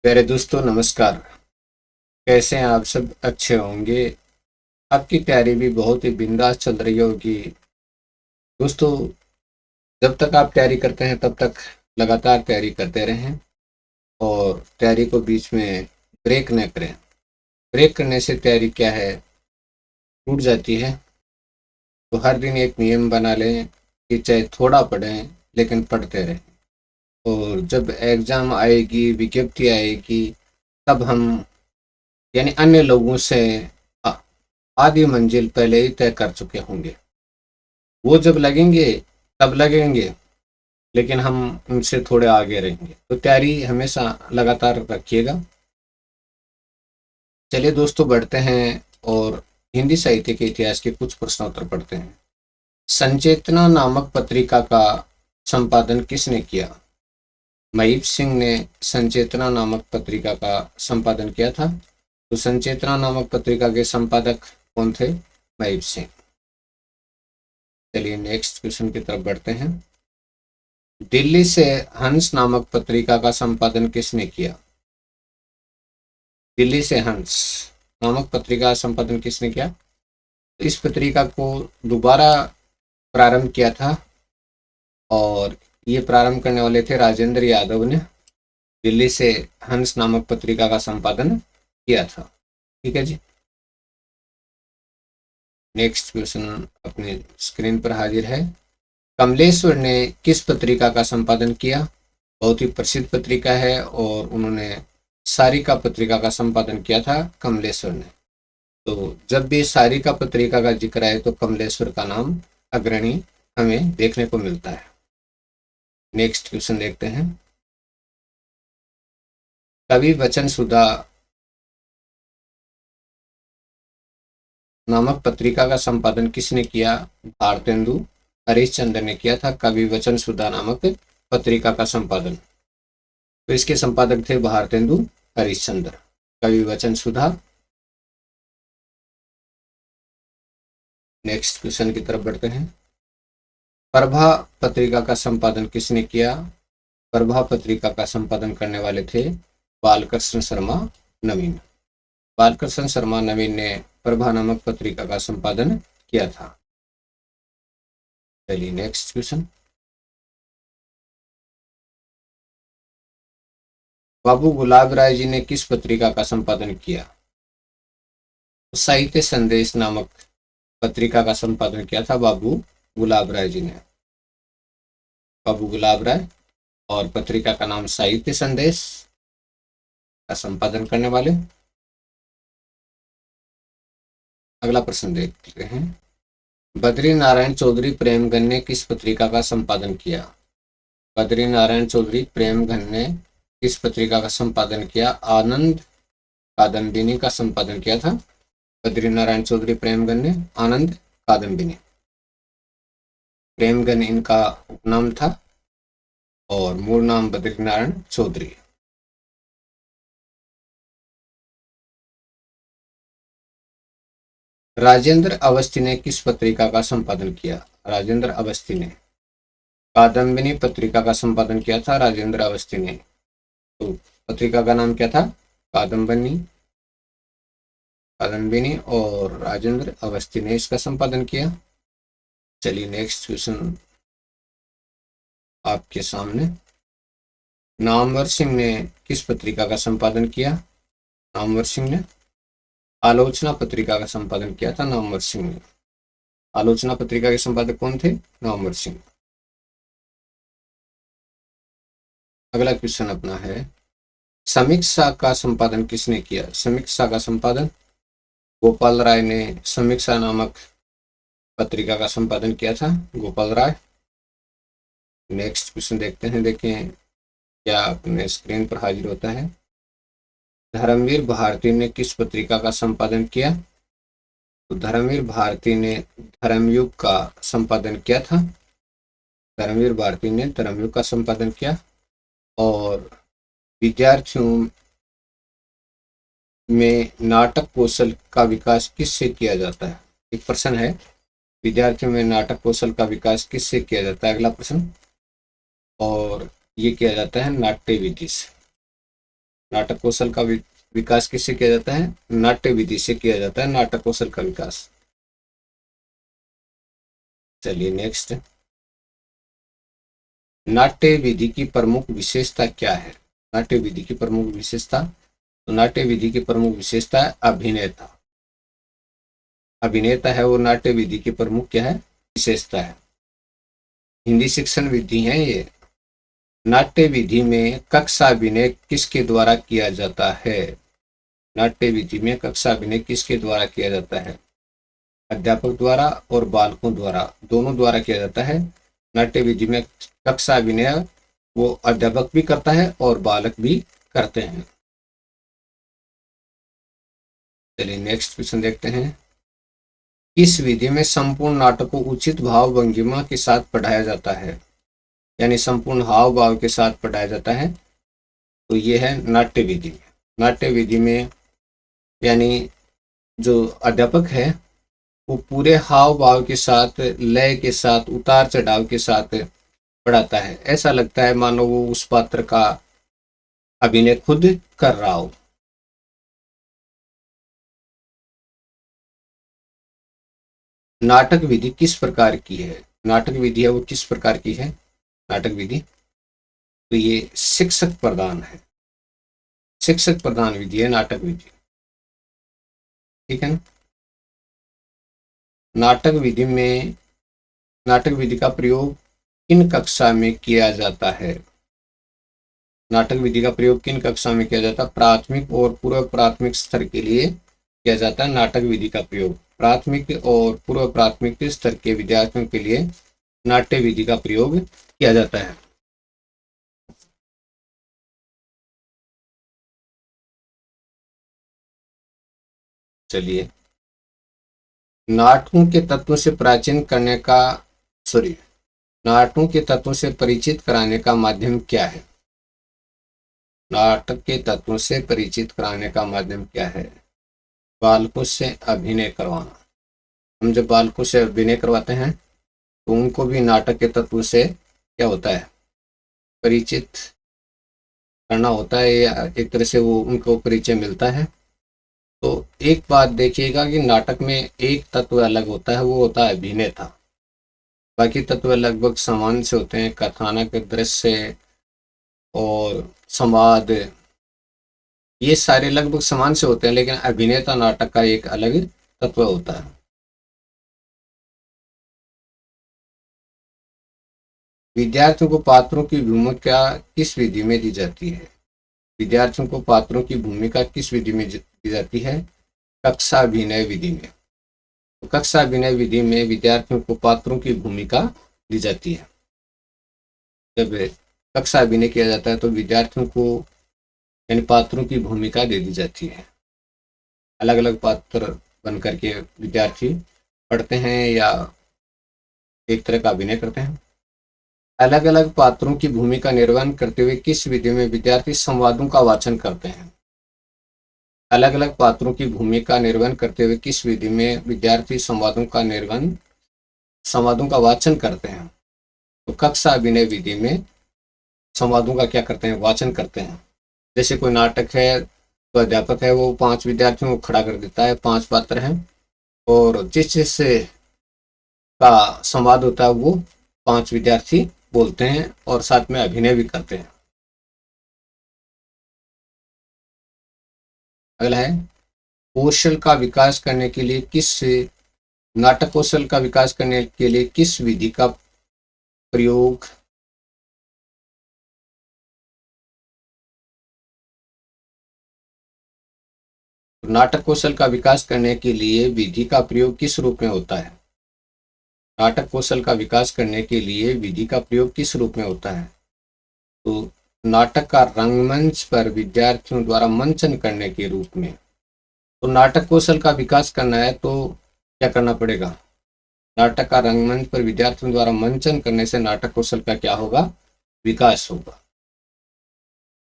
प्यारे दोस्तों नमस्कार। कैसे हैं आप सब? अच्छे होंगे। आपकी तैयारी भी बहुत ही बिंदास चल रही होगी। दोस्तों, जब तक आप तैयारी करते हैं तब तक लगातार तैयारी करते रहें और तैयारी को बीच में ब्रेक न करें। ब्रेक करने से तैयारी क्या है, टूट जाती है। तो हर दिन एक नियम बना लें कि चाहे थोड़ा पढ़ें लेकिन पढ़ते रहें। और जब एग्ज़ाम आएगी, विज्ञप्ति आएगी, तब हम यानी अन्य लोगों से आ- आधी मंजिल पहले ही तय कर चुके होंगे। वो जब लगेंगे तब लगेंगे, लेकिन हम उनसे थोड़े आगे रहेंगे। तो तैयारी हमेशा लगातार रखिएगा। चलिए दोस्तों, बढ़ते हैं और हिंदी साहित्य के इतिहास के कुछ प्रश्नोत्तर पढ़ते हैं। संचेतना नामक पत्रिका का संपादन किसने किया? महीप सिंह ने संचेतना नामक पत्रिका का संपादन किया था। तो संचेतना नामक पत्रिका के संपादक कौन थे? महीप सिंह। चलिए नेक्स्ट क्वेश्चन की तरफ बढ़ते हैं। दिल्ली से हंस नामक पत्रिका का संपादन किसने किया? दिल्ली से हंस नामक पत्रिका का संपादन किसने किया? इस पत्रिका को दोबारा प्रारंभ किया था और ये प्रारंभ करने वाले थे राजेंद्र यादव ने। दिल्ली से हंस नामक पत्रिका का संपादन किया था। ठीक है जी। नेक्स्ट क्वेश्चन अपनी स्क्रीन पर हाजिर है। कमलेश्वर ने किस पत्रिका का संपादन किया? बहुत ही प्रसिद्ध पत्रिका है और उन्होंने सारिका पत्रिका का संपादन किया था कमलेश्वर ने। तो जब भी सारिका पत्रिका का जिक्र आए तो कमलेश्वर का नाम अग्रणी हमें देखने को मिलता है। नेक्स्ट क्वेश्चन देखते हैं। कवि वचन सुधा नामक पत्रिका का संपादन किसने किया? भारतेंदु हरिश्चंद्र ने किया था कवि वचन सुधा नामक पत्रिका का संपादन। तो इसके संपादक थे भारतेंदु हरिश्चंद्र। कवि वचन सुधा। नेक्स्ट क्वेश्चन की तरफ बढ़ते हैं। प्रभा पत्रिका का संपादन किसने किया? प्रभा पत्रिका का संपादन करने वाले थे बालकृष्ण शर्मा नवीन। बालकृष्ण शर्मा नवीन ने प्रभा नामक पत्रिका का संपादन किया था। चलिए नेक्स्ट क्वेश्चन। बाबू गुलाब राय जी ने किस पत्रिका का संपादन किया? साहित्य संदेश नामक पत्रिका का संपादन किया था बाबू गुलाब राय जी ने। बाबू गुलाब राय और पत्रिका का नाम साहित्य संदेश का संपादन करने वाले। अगला प्रश्न देखते हैं। बद्री नारायण चौधरी प्रेमगन ने किस पत्रिका का संपादन किया? बद्री नारायण चौधरी प्रेमगन ने किस पत्रिका का संपादन किया? आनंद कादम्बिनी का संपादन किया था बद्री नारायण चौधरी प्रेमगन ने। आनंद कादम्बिनी। प्रेमगन इनका उपनाम था और मूल नाम बद्री नारायण चौधरी। राजेंद्र अवस्थी ने किस पत्रिका का संपादन किया? राजेंद्र अवस्थी ने कादम्बिनी पत्रिका का संपादन किया था राजेंद्र अवस्थी ने। तो पत्रिका का नाम क्या था? कादम्बिनी। कादम्बिनी और राजेंद्र अवस्थी ने इसका संपादन किया। चलिए नेक्स्ट क्वेश्चन आपके सामने। नामवर सिंह ने किस पत्रिका का संपादन किया? नामवर सिंह ने आलोचना पत्रिका का संपादन किया था नामवर सिंह ने। आलोचना पत्रिका के संपादक कौन थे? नामवर सिंह। अगला क्वेश्चन अपना है। समीक्षा का संपादन किसने किया? समीक्षा का संपादन गोपाल राय ने समीक्षा नामक पत्रिका का संपादन किया था गोपाल राय। नेक्स्ट क्वेश्चन देखते हैं। देखें क्या अपने स्क्रीन पर हाजिर होता है। धर्मवीर भारती ने किस पत्रिका का संपादन किया? तो धर्मवीर भारती ने धर्मयुग का संपादन किया था। धर्मवीर भारती ने धर्मयुग का संपादन किया। और विद्यार्थियों में नाटक कौशल का विकास किससे किया जाता है? एक प्रश्न है। विद्यार्थियों में नाटक कौशल का विकास किससे किया जाता है? अगला प्रश्न। और ये किया जाता है नाट्य विधि से। नाटक कौशल का विकास किससे किया जाता है? नाट्य विधि से किया जाता है नाटक कौशल का विकास। चलिए नेक्स्ट, नाट्य विधि की प्रमुख विशेषता क्या है? नाट्य विधि की प्रमुख विशेषता, तो नाट्य विधि की प्रमुख विशेषता है अभिनेता। अभिनेता है वो नाट्य विधि की प्रमुख क्या है? विशेषता है। हिंदी शिक्षण विधि है ये। नाट्य विधि में कक्षा अभिनय किसके द्वारा किया जाता है? नाट्य विधि में कक्षा अभिनय किसके द्वारा किया जाता है? अध्यापक द्वारा और बालकों द्वारा, दोनों द्वारा किया जाता है। नाट्य विधि में कक्षा अभिनय वो अध्यापक भी करता है और बालक भी करते हैं। चलिए नेक्स्ट क्वेश्चन देखते हैं। इस विधि में संपूर्ण नाटक को उचित भाव भंगिमा के साथ पढ़ाया जाता है, यानी संपूर्ण हाव भाव के साथ पढ़ाया जाता है, तो ये है नाट्य विधि। नाट्य विधि में यानी जो अध्यापक है वो पूरे हाव भाव के साथ, लय के साथ, उतार चढ़ाव के साथ पढ़ाता है। ऐसा लगता है मानो वो उस पात्र का अभिनय खुद कर रहा हो। नाटक विधि किस प्रकार की है? नाटक विधि है वो किस प्रकार की है नाटक विधि? तो ये शिक्षक प्रधान है। शिक्षक प्रधान विधि है नाटक विधि। ठीक है ना? नाटक विधि में, नाटक विधि का प्रयोग किन कक्षा में किया जाता है? नाटक विधि का प्रयोग किन कक्षा में किया जाता है? प्राथमिक और पूर्व प्राथमिक स्तर के लिए किया जाता है नाटक विधि का प्रयोग। प्राथमिक और पूर्व प्राथमिक स्तर के विद्यार्थियों के लिए नाट्य विधि का प्रयोग किया जाता है। चलिए, नाटकों के तत्वों से प्राचीन करने का, सॉरी, नाटकों के तत्वों से परिचित कराने का माध्यम क्या है? नाटक के तत्वों से परिचित कराने का माध्यम क्या है? बालकों से अभिनय करवाना। हम जब बालकों से अभिनय करवाते हैं तो उनको भी नाटक के तत्व से क्या होता है? परिचित करना होता है, या एक तरह से वो उनको परिचय मिलता है। तो एक बात देखिएगा कि नाटक में एक तत्व अलग होता है, वो होता है अभिनेता। बाकी तत्व लगभग समान से होते हैं, कथानक, दृश्य और संवाद, ये सारे लगभग समान से होते हैं, लेकिन अभिनेता नाटक का एक अलग तत्व होता है। विद्यार्थियों को पात्रों की भूमिका किस विधि में दी जाती है? विद्यार्थियों को पात्रों की भूमिका किस विधि में दी जाती है? कक्षा अभिनय विधि में। तो कक्षा अभिनय विधि में विद्यार्थियों को पात्रों की भूमिका दी जाती है। जब कक्षा अभिनय किया जाता है तो विद्यार्थियों को यानी पात्रों की भूमिका दे दी जाती है। अलग अलग पात्र बन करके विद्यार्थी पढ़ते हैं या एक तरह का अभिनय करते हैं। अलग अलग पात्रों की भूमिका निर्वहन करते हुए किस विधि में विद्यार्थी संवादों का वाचन करते हैं? अलग अलग पात्रों की भूमिका निर्वहन करते हुए किस विधि में विद्यार्थी संवादों का वाचन करते हैं? तो कक्षा अभिनय विधि में संवादों का क्या करते हैं? वाचन करते हैं। जैसे कोई नाटक है तो अध्यापक है वो 5 विद्यार्थियों को खड़ा कर देता है, 5 पात्र हैं, और जिस जिससे का संवाद होता है वो 5 विद्यार्थी बोलते हैं और साथ में अभिनय भी करते हैं। अगला है, कौशल का विकास करने के लिए किस नाटक कौशल का विकास करने के लिए किस विधि का प्रयोग नाटक कौशल का विकास करने के लिए विधि का प्रयोग किस रूप में होता है? नाटक कौशल का विकास करने के लिए विधि का प्रयोग किस रूप में होता है? तो नाटक का रंगमंच पर विद्यार्थियों द्वारा मंचन करने के रूप में। तो नाटक कौशल का विकास करना है तो क्या करना पड़ेगा? नाटक का रंगमंच पर विद्यार्थियों द्वारा मंचन करने से नाटक कौशल का क्या होगा? विकास होगा।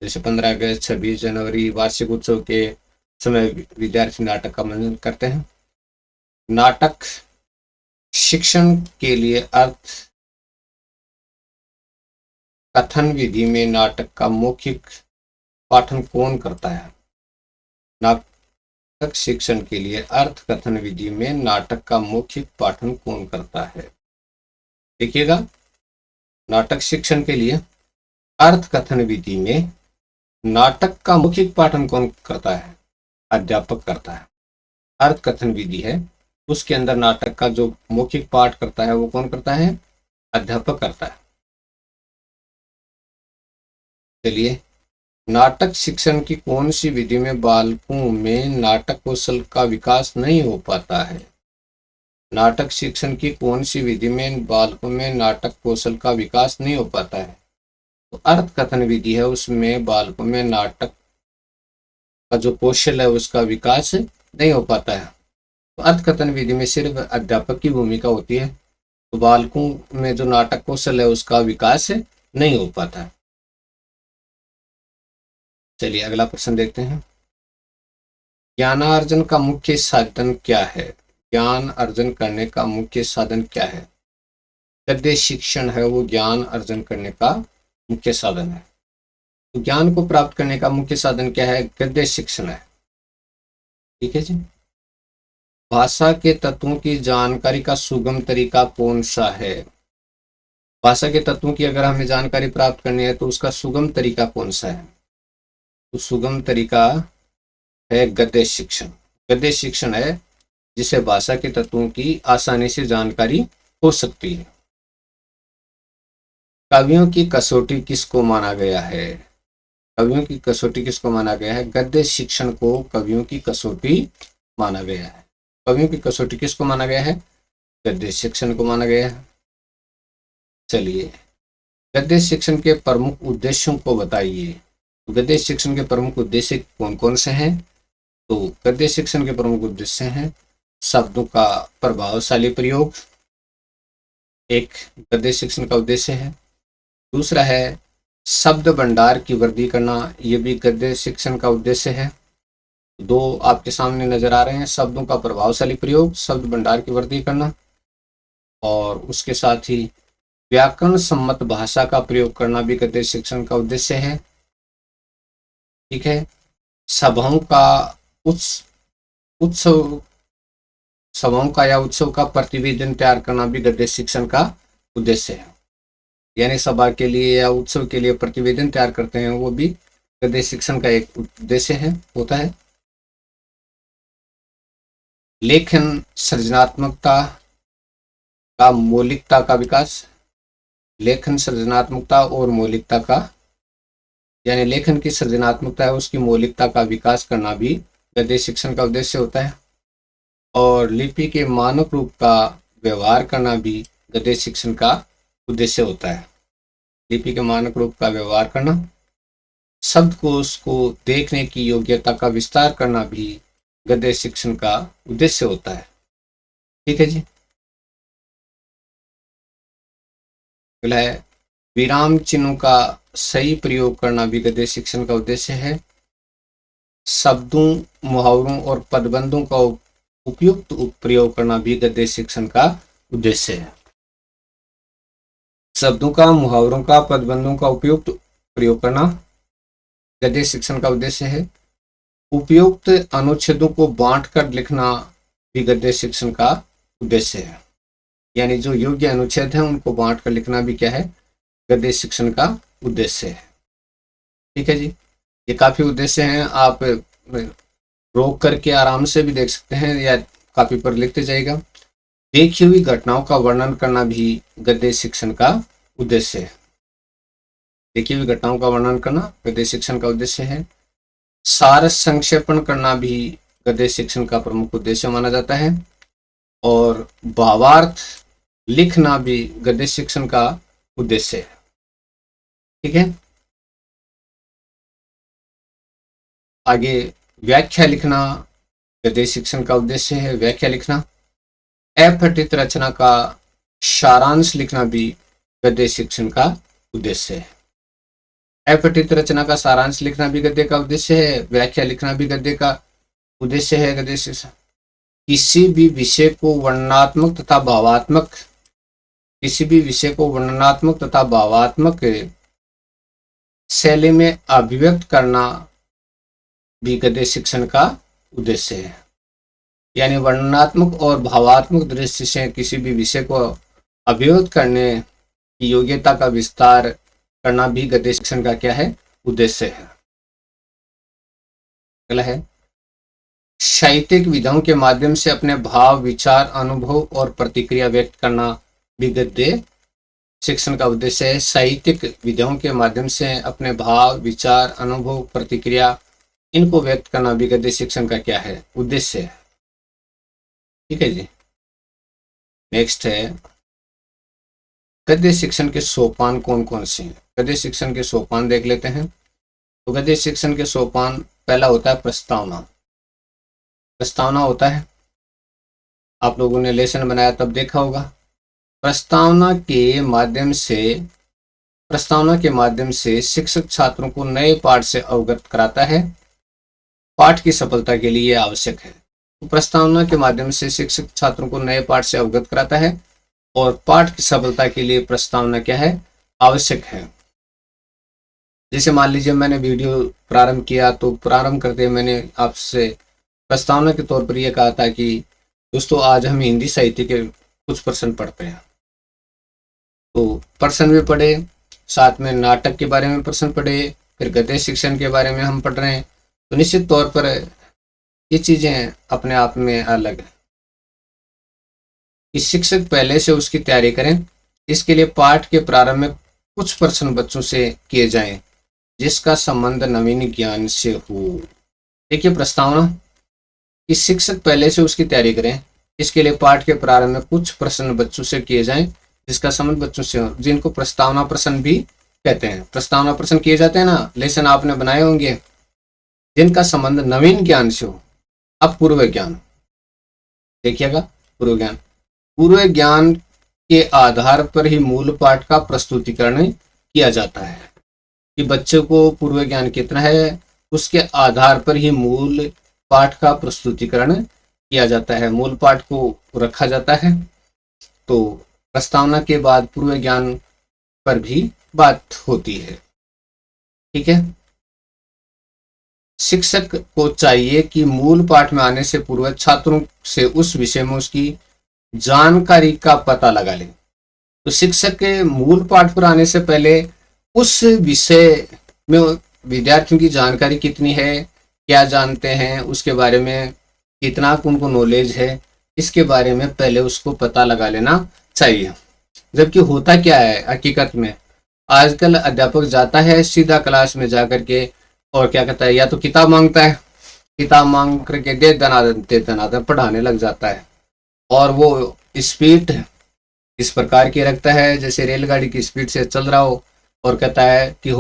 जैसे 15 अगस्त, 26 जनवरी, वार्षिक उत्सव के समय विद्यार्थी नाटक का मंचन करते हैं। नाटक शिक्षण के लिए अर्थ कथन विधि में नाटक का मौखिक पाठन कौन करता है? नाटक शिक्षण के लिए अर्थकथन विधि में नाटक का मौखिक पाठन कौन करता है? देखिएगा, नाटक शिक्षण के लिए अर्थकथन विधि में नाटक का मौखिक पाठन कौन करता है? अध्यापक करता है। अर्थकथन विधि है, उसके अंदर नाटक का जो मौखिक पाठ करता है वो कौन करता है? अध्यापक करता है। चलिए, नाटक शिक्षण की कौन सी विधि में बालकों में नाटक कौशल का विकास नहीं हो पाता है? नाटक शिक्षण की कौन सी विधि में बालकों में नाटक कौशल का विकास नहीं हो पाता है? तो अर्थकथन विधि है, उसमें बालकों में नाटक का जो कौशल है उसका विकास नहीं हो पाता है। तो अर्थकथन विधि में सिर्फ अध्यापक की भूमिका होती है, तो बालकों में जो नाटक कौशल है उसका विकास नहीं हो पाता। चलिए अगला प्रश्न देखते हैं। ज्ञानार्जन का मुख्य साधन क्या है? ज्ञान अर्जन करने का मुख्य साधन क्या है? गद्य शिक्षण है वो ज्ञान अर्जन करने का मुख्य साधन है। तो ज्ञान को प्राप्त करने का मुख्य साधन क्या है? गद्य शिक्षण है। ठीक है जी। भाषा के तत्वों की जानकारी का सुगम तरीका कौन सा है? भाषा के तत्वों की अगर हमें जानकारी प्राप्त करनी है तो उसका सुगम तरीका कौन सा है? तो सुगम तरीका है गद्य शिक्षण। गद्य शिक्षण है जिसे भाषा के तत्वों की आसानी से जानकारी हो सकती है। कवियों की कसौटी किसको माना गया है? कवियों की कसौटी किसको माना गया है? गद्य शिक्षण को कवियों की कसौटी माना गया है। कवियों की कसौटी किसको माना गया है? गद्य शिक्षण को माना गया है। चलिए, गद्य शिक्षण के प्रमुख उद्देश्यों को बताइए। गद्य शिक्षण के प्रमुख उद्देश्य कौन कौन से हैं? तो गद्य शिक्षण के प्रमुख उद्देश्य हैं शब्दों का प्रभावशाली प्रयोग, एक गद्य शिक्षण का उद्देश्य है। दूसरा है शब्द भंडार की वृद्धि करना, ये भी गद्य शिक्षण का उद्देश्य है। दो आपके सामने नजर आ रहे हैं, शब्दों का प्रभावशाली प्रयोग, शब्द भंडार की वृद्धि करना, और उसके साथ ही व्याकरण सम्मत भाषा का प्रयोग करना भी गद्य शिक्षण का उद्देश्य है। ठीक है। सभाओं का उत्सव सभाओं का या उत्सव का प्रतिवेदन तैयार करना भी गद्य शिक्षण का उद्देश्य है। यानी सभा के लिए या उत्सव के लिए प्रतिवेदन तैयार करते हैं, वो भी गद्य शिक्षण का एक उद्देश्य है, होता है। लेखन सृजनात्मकता का मौलिकता का विकास, लेखन सृजनात्मकता और मौलिकता का, यानी लेखन की सृजनात्मकता है उसकी मौलिकता का विकास करना भी गद्य शिक्षण का उद्देश्य होता है। और लिपि के मानक रूप का व्यवहार करना भी गद्य शिक्षण का उद्देश्य होता है। लिपि के मानक रूप का व्यवहार करना, शब्दकोश को देखने की योग्यता का विस्तार करना भी गद्य शिक्षण का उद्देश्य होता है। ठीक है जी। अगला है विराम चिन्हों का सही प्रयोग करना भी गद्य शिक्षण का उद्देश्य है। शब्दों, मुहावरों और पदबंधों का उपयुक्त प्रयोग करना भी गद्य शिक्षण का उद्देश्य है। शब्दों का, मुहावरों का, पदबंधों का उपयुक्त प्रयोग करना गद्य शिक्षण का उद्देश्य है। उपयुक्त अनुच्छेदों को बांटकर लिखना भी गद्य शिक्षण का उद्देश्य है। यानी जो योग्य अनुच्छेद हैं उनको बांटकर लिखना भी क्या है? गद्य शिक्षण का उद्देश्य है। ठीक है जी। ये काफी उद्देश्य हैं, आप रोक करके आराम से भी देख सकते हैं या कॉपी पर लिखते जाइएगा। देखी हुई घटनाओं का वर्णन करना भी गद्य शिक्षण का उद्देश्य है। देखी हुई घटनाओं का वर्णन करना गद्य शिक्षण का उद्देश्य है। सार संक्षेपण करना भी गद्य शिक्षण का प्रमुख उद्देश्य माना जाता है। और भावार्थ लिखना भी गद्य शिक्षण का उद्देश्य है। ठीक है। आगे व्याख्या लिखना गद्य शिक्षण का उद्देश्य है। व्याख्या लिखना, अपठित रचना का सारांश लिखना भी गद्य शिक्षण का उद्देश्य है। अपठित रचना का सारांश लिखना भी गद्य का उद्देश्य है। व्याख्या लिखना भी गद्य का उद्देश्य है। गद्य शिक्षण किसी भी विषय को वर्णनात्मक तथा भावात्मक, किसी भी विषय को वर्णनात्मक तथा भावात्मक शैली में अभिव्यक्त करना भी गद्य शिक्षण का उद्देश्य है। यानी वर्णनात्मक और भावात्मक दृष्टि से किसी भी विषय को अभिव्यक्त करने की योग्यता का विस्तार करना भी गद्य शिक्षण का क्या है, उद्देश्य है। अगला है, साहित्यिक विधाओं के माध्यम से अपने भाव, विचार, अनुभव और प्रतिक्रिया व्यक्त करना भी गद्य शिक्षण का उद्देश्य है। साहित्यिक विधाओं के माध्यम से अपने भाव, विचार, अनुभव, प्रतिक्रिया इनको व्यक्त करना भी गद्य शिक्षण का क्या है, उद्देश्य है। ठीक है जी। नेक्स्ट है, गद्य शिक्षण के सोपान कौन कौन से हैं। गद्य शिक्षण के सोपान देख लेते हैं। तो गद्य शिक्षण के सोपान, पहला होता है प्रस्तावना। प्रस्तावना होता है, आप लोगों ने लेसन बनाया तब देखा होगा। प्रस्तावना के माध्यम से शिक्षक छात्रों को नए पाठ से अवगत कराता है। पाठ की सफलता के लिए यह आवश्यक है। तो प्रस्तावना के माध्यम से शिक्षक छात्रों को नए पाठ से अवगत कराता है और पाठ की सफलता के लिए प्रस्तावना क्या है, आवश्यक है। जैसे मान लीजिए मैंने वीडियो प्रारंभ किया, तो प्रारंभ करते मैंने आपसे प्रस्तावना के तौर पर यह कहा था कि दोस्तों आज हम हिंदी साहित्य के कुछ प्रश्न पढ़ते हैं। तो प्रश्न भी पढ़े, साथ में नाटक के बारे में प्रश्न पढ़े, फिर गद्य शिक्षण के बारे में हम पढ़ रहे हैं। तो निश्चित तौर पर ये चीजें अपने आप में अलग है कि शिक्षक पहले से उसकी तैयारी करें। इसके लिए पाठ के प्रारंभ में कुछ प्रश्न बच्चों से किए जाएं जिसका संबंध नवीन ज्ञान से हो। देखिए प्रस्तावना कि शिक्षक पहले से उसकी तैयारी करें। इसके लिए पाठ के प्रारंभ में कुछ प्रश्न बच्चों से किए जाएं जिसका संबंध बच्चों से हो, जिनको प्रस्तावना प्रश्न भी कहते हैं। प्रस्तावना प्रश्न किए जाते हैं ना, लेसन आपने बनाए होंगे, जिनका संबंध नवीन ज्ञान से हो। अब पूर्व ज्ञान देखिएगा। पूर्व ज्ञान के आधार पर ही मूल पाठ का प्रस्तुतिकरण किया जाता है कि बच्चे को पूर्व ज्ञान कितना है, उसके आधार पर ही मूल पाठ का प्रस्तुतिकरण किया जाता है, मूल पाठ को रखा जाता है। तो प्रस्तावना के बाद पूर्व ज्ञान पर भी बात होती है। ठीक है। शिक्षक को चाहिए कि मूल पाठ में आने से पूर्व छात्रों से उस विषय में उसकी जानकारी का पता लगा ले। तो शिक्षक के मूल पाठ पर आने से पहले उस विषय में विद्यार्थियों की जानकारी कितनी है, क्या जानते हैं, उसके बारे में कितना उनको नॉलेज है, इसके बारे में पहले उसको पता लगा लेना चाहिए। जबकि होता क्या है हकीकत में, आजकल अध्यापक जाता है सीधा क्लास में जाकर के और क्या कहता है, या तो किताब मांगता है, किताब मांग करके दे दनादन पढ़ाने लग जाता है। और वो स्पीड इस प्रकार की रखता है जैसे रेलगाड़ी की स्पीड से चल रहा हो, और कहता है कि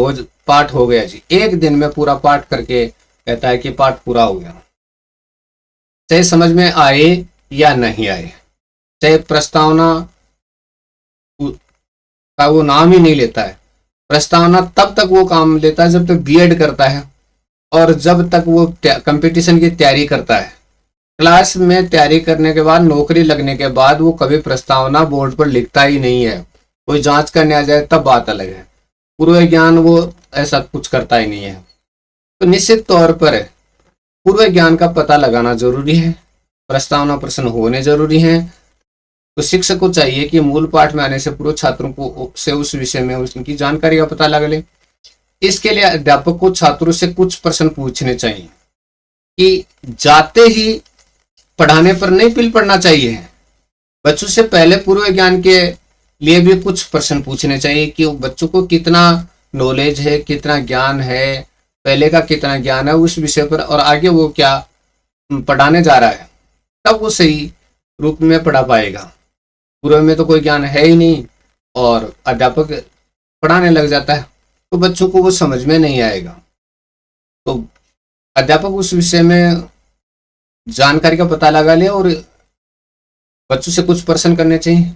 पाठ हो गया जी। एक दिन में पूरा पाठ करके कहता है कि पाठ पूरा हो गया, चाहे समझ में आए या नहीं आए, चाहे प्रस्तावना का वो नाम ही नहीं लेता है। प्रस्तावना तब तक वो काम लेता है जब तक बीएड करता है और जब तक वो कंपटीशन की तैयारी करता है। क्लास में तैयारी करने के बाद, नौकरी लगने के बाद वो कभी प्रस्तावना बोर्ड पर लिखता ही नहीं है। कोई जांच करने आ जाए तब बात अलग है। पूर्व ज्ञान वो ऐसा कुछ करता ही नहीं है। तो निश्चित तौर पर पूर्व ज्ञान का पता लगाना जरूरी है, प्रस्तावना प्रश्न होने जरूरी हैं। तो शिक्षक को चाहिए कि मूल पाठ में आने से पूर्व छात्रों को से उस विषय में उनकी जानकारी का पता लगा ले। इसके लिए अध्यापक को छात्रों से कुछ प्रश्न पूछने चाहिए कि जाते ही पढ़ाने पर नहीं पिल पड़ना चाहिए। बच्चों से पहले पूर्व ज्ञान के लिए भी कुछ प्रश्न पूछने चाहिए कि बच्चों को कितना नॉलेज है, कितना ज्ञान है, पहले का कितना ज्ञान है उस विषय पर, और आगे वो क्या पढ़ाने जा रहा है, तब वो सही रूप में पढ़ा पाएगा। पूर्व में तो कोई ज्ञान है ही नहीं और अध्यापक पढ़ाने लग जाता है तो बच्चों को वो समझ में नहीं आएगा। तो अध्यापक उस विषय में जानकारी का पता लगा ले और बच्चों से कुछ प्रश्न करने चाहिए।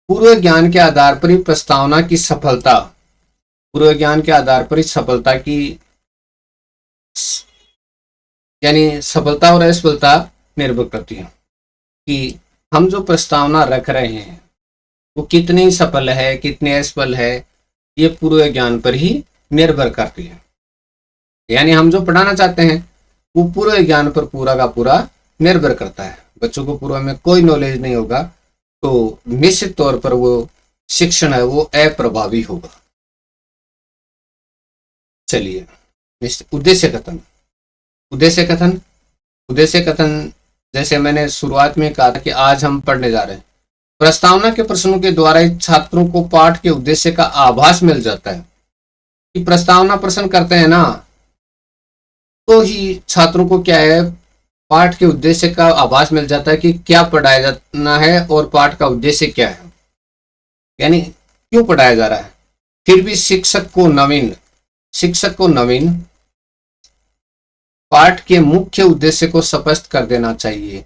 पूर्व ज्ञान के आधार पर ही प्रस्तावना की सफलता, पूर्व ज्ञान के आधार पर ही सफलता की, यानी सफलता और असफलता निर्भर करती है कि हम जो प्रस्तावना रख रहे हैं वो कितनी सफल है, कितनी असफल है, ये पूर्व ज्ञान पर ही निर्भर करती है। यानी हम जो पढ़ाना चाहते हैं वो पूरे ज्ञान पर पूरा का पूरा निर्भर करता है। बच्चों को पूर्व में कोई नॉलेज नहीं होगा तो निश्चित तौर पर वो शिक्षण है वो अप्रभावी होगा। चलिए, उद्देश्य कथन। उद्देश्य कथन उद्देश्य कथन जैसे मैंने शुरुआत में कहा था कि आज हम पढ़ने जा रहे हैं। प्रस्तावना के प्रश्नों के द्वारा छात्रों को पाठ के उद्देश्य का आभास मिल जाता है। कि प्रस्तावना प्रश्न करते हैं ना, तो ही छात्रों को क्या है, पाठ के उद्देश्य का आभास मिल जाता है कि क्या पढ़ाया जाना है और पाठ का उद्देश्य क्या है, यानी क्यों पढ़ाया जा रहा है। फिर भी शिक्षक को नवीन पाठ के मुख्य उद्देश्य को स्पष्ट कर देना चाहिए।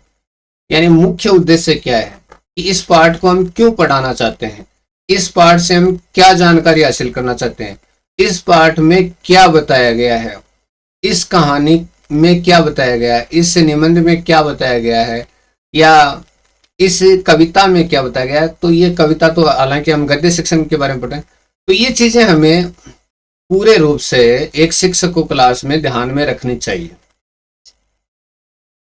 यानी मुख्य उद्देश्य क्या है कि इस पाठ को हम क्यों पढ़ाना चाहते हैं, इस पाठ से हम क्या जानकारी हासिल करना चाहते हैं, इस पाठ में क्या बताया गया है, इस कहानी में क्या बताया गया है, इस निबंध में क्या बताया गया है, या इस कविता में क्या बताया गया है। तो ये कविता तो हालांकि हम गद्य शिक्षण के बारे में पढ़ रहे हैं, तो ये चीजें हमें पूरे रूप से एक शिक्षक को क्लास में ध्यान में रखनी चाहिए।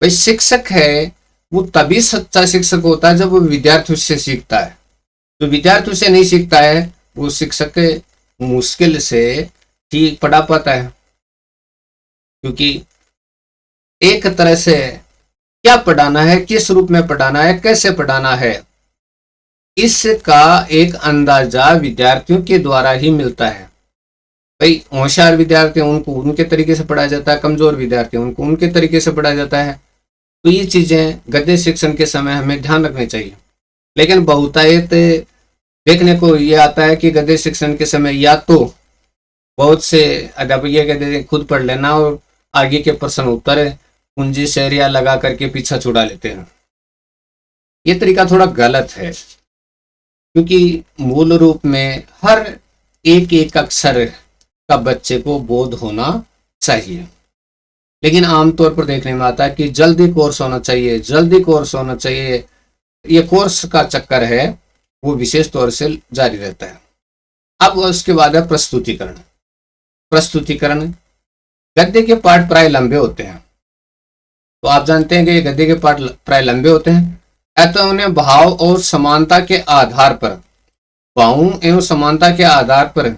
भाई शिक्षक है वो तभी सच्चा शिक्षक होता है जब वो विद्यार्थियों से सीखता है। जो विद्यार्थियों से नहीं सीखता है वो शिक्षक मुश्किल से ठीक पढ़ा पाता है, क्योंकि एक तरह से क्या पढ़ाना है, किस रूप में पढ़ाना है, कैसे पढ़ाना है, इसका एक अंदाजा विद्यार्थियों के द्वारा ही मिलता है। भाई होशियार विद्यार्थी उनको उनके तरीके से पढ़ाया जाता है, कमजोर विद्यार्थी उनको उनके तरीके से पढ़ाया जाता है। तो ये चीजें गद्य शिक्षण के समय हमें ध्यान रखनी चाहिए। लेकिन बहुतायत देखने को ये आता है कि गद्य शिक्षण के समय या तो बहुत से अध्यापक ये कहते हैं खुद पढ़ लेना और आगे के प्रश्न उत्तर कुंजी शेरिया लगा करके पीछा छुड़ा लेते हैं। ये तरीका थोड़ा गलत है, क्योंकि मूल रूप में हर एक एक अक्षर का बच्चे को बोध होना चाहिए। लेकिन आमतौर पर देखने में आता है कि जल्दी कोर्स होना चाहिए, ये कोर्स का चक्कर है वो विशेष तौर से जारी रहता है। अब उसके बाद है प्रस्तुतिकरण। गद्य के पाठ प्राय लंबे होते हैं, तो आप जानते हैं कि गद्य के पाठ प्राय लंबे होते हैं, अतः उन्हें भाव और समानता के आधार पर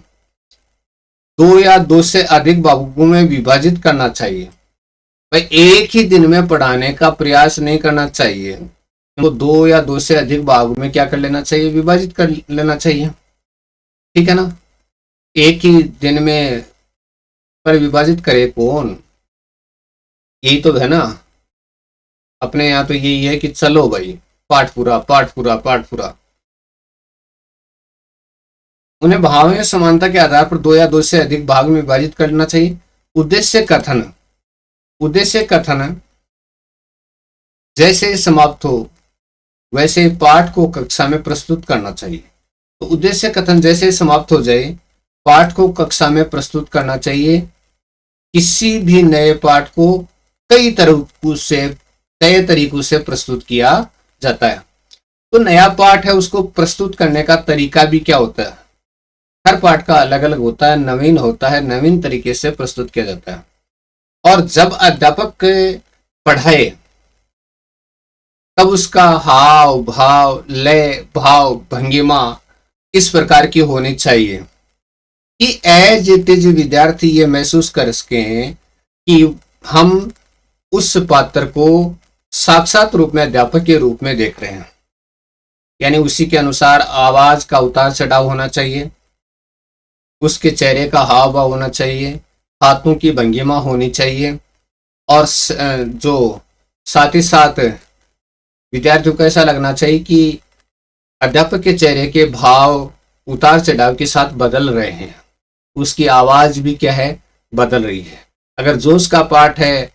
2 या 2 से अधिक भागों में विभाजित करना चाहिए। भाई एक ही दिन में पढ़ाने का प्रयास नहीं करना चाहिए, तो 2 या 2 से अधिक भागों में क्या कर लेना चाहिए, विभाजित कर लेना चाहिए। ठीक है ना। एक ही दिन में पर विभाजित करे कौन, यही तो है ना। अपने यहाँ तो यही है कि चलो भाई पाठ पूरा। उन्हें भाव में समानता के आधार पर 2 या 2 से अधिक भाग में विभाजित करना चाहिए। उद्देश्य कथन जैसे समाप्त हो वैसे पाठ को कक्षा में प्रस्तुत करना चाहिए। तो उद्देश्य कथन जैसे समाप्त हो जाए पाठ को कक्षा में प्रस्तुत करना चाहिए। किसी भी नए पाठ को कई तरीकों से प्रस्तुत किया जाता है। तो नया पाठ है उसको प्रस्तुत करने का तरीका भी क्या होता है, हर पाठ का अलग अलग होता है, नवीन तरीके से प्रस्तुत किया जाता है। और जब अध्यापक पढ़ाए तब उसका हाव भाव, लय, भाव, भंगिमा इस प्रकार की होनी चाहिए कि एज इट इज विद्यार्थी ये महसूस कर सकें कि हम उस पात्र को साक्षात रूप में अध्यापक के रूप में देख रहे हैं। यानी उसी के अनुसार आवाज का उतार चढ़ाव होना चाहिए, उसके चेहरे का हाव भाव होना चाहिए, हाथों की भंगिमा होनी चाहिए, और जो साथ ही साथ विद्यार्थियों को ऐसा लगना चाहिए कि अध्यापक के चेहरे के भाव उतार चढ़ाव के साथ बदल रहे हैं, उसकी आवाज भी क्या है, बदल रही है। अगर जोश का पाठ है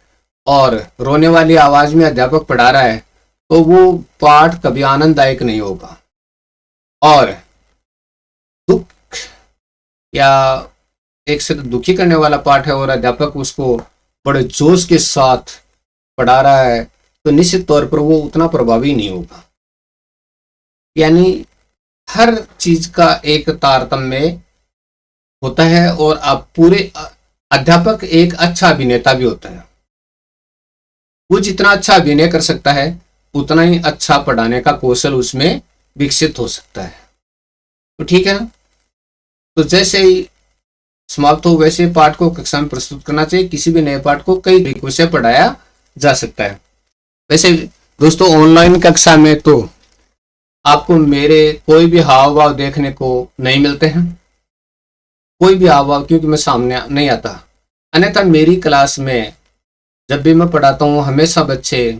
और रोने वाली आवाज में अध्यापक पढ़ा रहा है तो वो पाठ कभी आनंददायक नहीं होगा। और दुख या एक से दुखी करने वाला पाठ है और अध्यापक उसको बड़े जोश के साथ पढ़ा रहा है तो निश्चित तौर पर वो उतना प्रभावी नहीं होगा। यानी हर चीज का एक तारतम्य होता है और आप पूरे अध्यापक एक अच्छा अभिनेता भी होता है। वो जितना अच्छा अभिनय कर सकता है उतना ही अच्छा पढ़ाने का कौशल उसमें विकसित हो सकता है। तो ठीक है, तो जैसे ही समाप्त हो वैसे पाठ को कक्षा में प्रस्तुत करना चाहिए। किसी भी नए पाठ को कई तरीकों से पढ़ाया जा सकता है। वैसे दोस्तों ऑनलाइन कक्षा में तो आपको मेरे कोई भी हाव भाव देखने को नहीं मिलते हैं, कोई भी हाव भाव, क्योंकि मैं सामने नहीं आता। अन्यथा मेरी क्लास में जब भी मैं पढ़ाता हूँ हमेशा बच्चे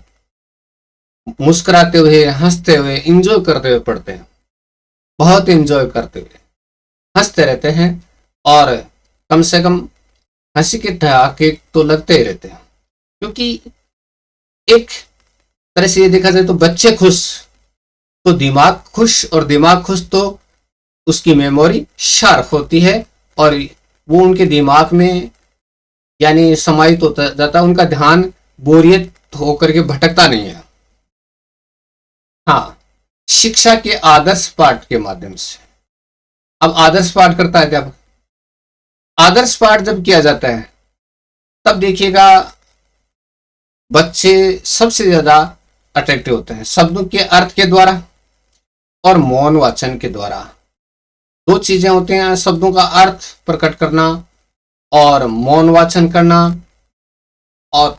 मुस्कुराते हुए, हंसते हुए, इंजॉय करते हुए पढ़ते हैं, बहुत इंजॉय करते हुए हंसते रहते हैं, और कम से कम हंसी के ठहाके तो लगते ही रहते हैं। क्योंकि एक तरह से ये देखा जाए तो बच्चे खुश तो दिमाग खुश, और दिमाग खुश तो उसकी मेमोरी शार्प होती है, और वो उनके दिमाग में यानी समाहित होता जाता है, उनका ध्यान बोरियत होकर के भटकता नहीं है। हाँ, शिक्षा के आदर्श पाठ के माध्यम से। अब आदर्श पाठ करता है जब, आदर्श पाठ जब किया जाता है तब देखिएगा बच्चे सबसे ज्यादा अट्रैक्टिव होते हैं शब्दों के अर्थ के द्वारा और मौन वाचन के द्वारा। दो चीजें होती हैं, शब्दों का अर्थ प्रकट करना और मौन वाचन करना। और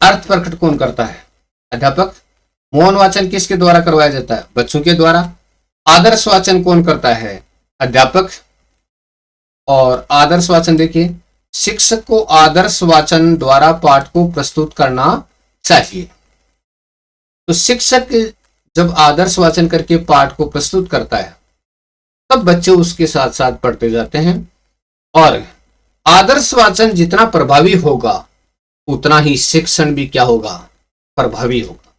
अर्थ प्रकट कौन करता है? अध्यापक। मौन वाचन किसके द्वारा करवाया जाता है? बच्चों के द्वारा। आदर्श वाचन कौन करता है? अध्यापक। और आदर्श वाचन देखिए, शिक्षक को आदर्श वाचन द्वारा पाठ को प्रस्तुत करना चाहिए। तो शिक्षक जब आदर्श वाचन करके पाठ को प्रस्तुत करता है तब बच्चे उसके साथ साथ पढ़ते जाते हैं, और आदर्श वाचन जितना प्रभावी होगा उतना ही शिक्षण भी क्या होगा? प्रभावी होगा।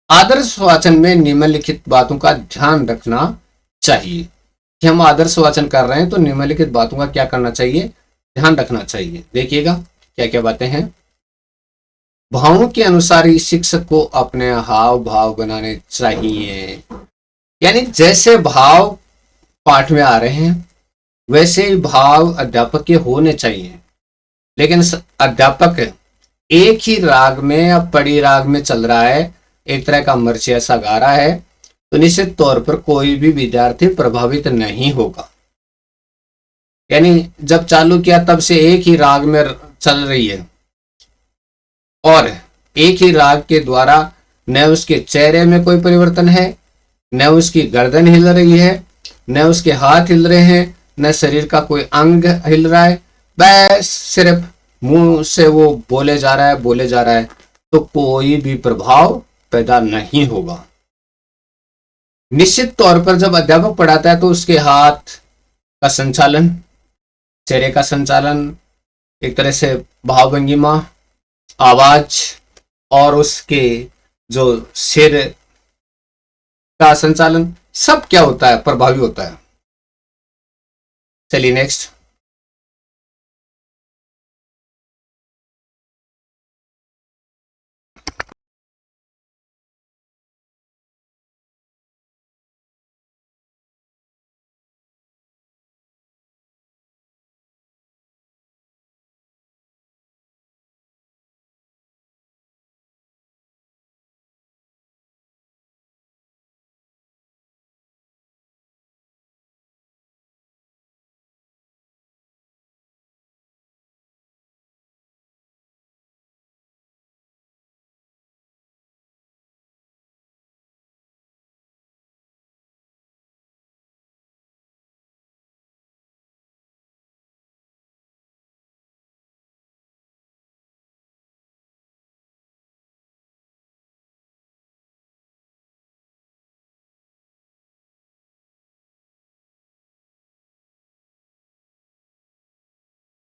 आदर्श वाचन में निम्नलिखित बातों का ध्यान रखना चाहिए कि हम आदर्श वाचन कर रहे हैं तो निम्नलिखित बातों का क्या करना चाहिए? ध्यान रखना चाहिए। देखिएगा क्या क्या बातें हैं। भावों के अनुसार ही शिक्षक को अपने हाव भाव बनाने चाहिए। यानी जैसे भाव पाठ में आ रहे हैं वैसे ही भाव अध्यापक के होने चाहिए। लेकिन अध्यापक एक ही राग में या पड़ी राग में चल रहा है, एक तरह का मर्ची ऐसा गा रहा है, तो निश्चित तौर पर कोई भी विद्यार्थी प्रभावित नहीं होगा। यानी जब चालू किया तब से एक ही राग में चल रही है, और एक ही राग के द्वारा न उसके चेहरे में कोई परिवर्तन है, न उसकी गर्दन हिल रही है, न उसके हाथ हिल रहे हैं, न शरीर का कोई अंग हिल रहा है, बस सिर्फ मुंह से वो बोले जा रहा है, बोले जा रहा है, तो कोई भी प्रभाव पैदा नहीं होगा। निश्चित तौर पर जब अध्यापक पढ़ाता है तो उसके हाथ का संचालन, चेहरे का संचालन, एक तरह से भाव भंगिमा, आवाज, और उसके जो सिर का संचालन, सब क्या होता है? प्रभावी होता है। चलिए नेक्स्ट।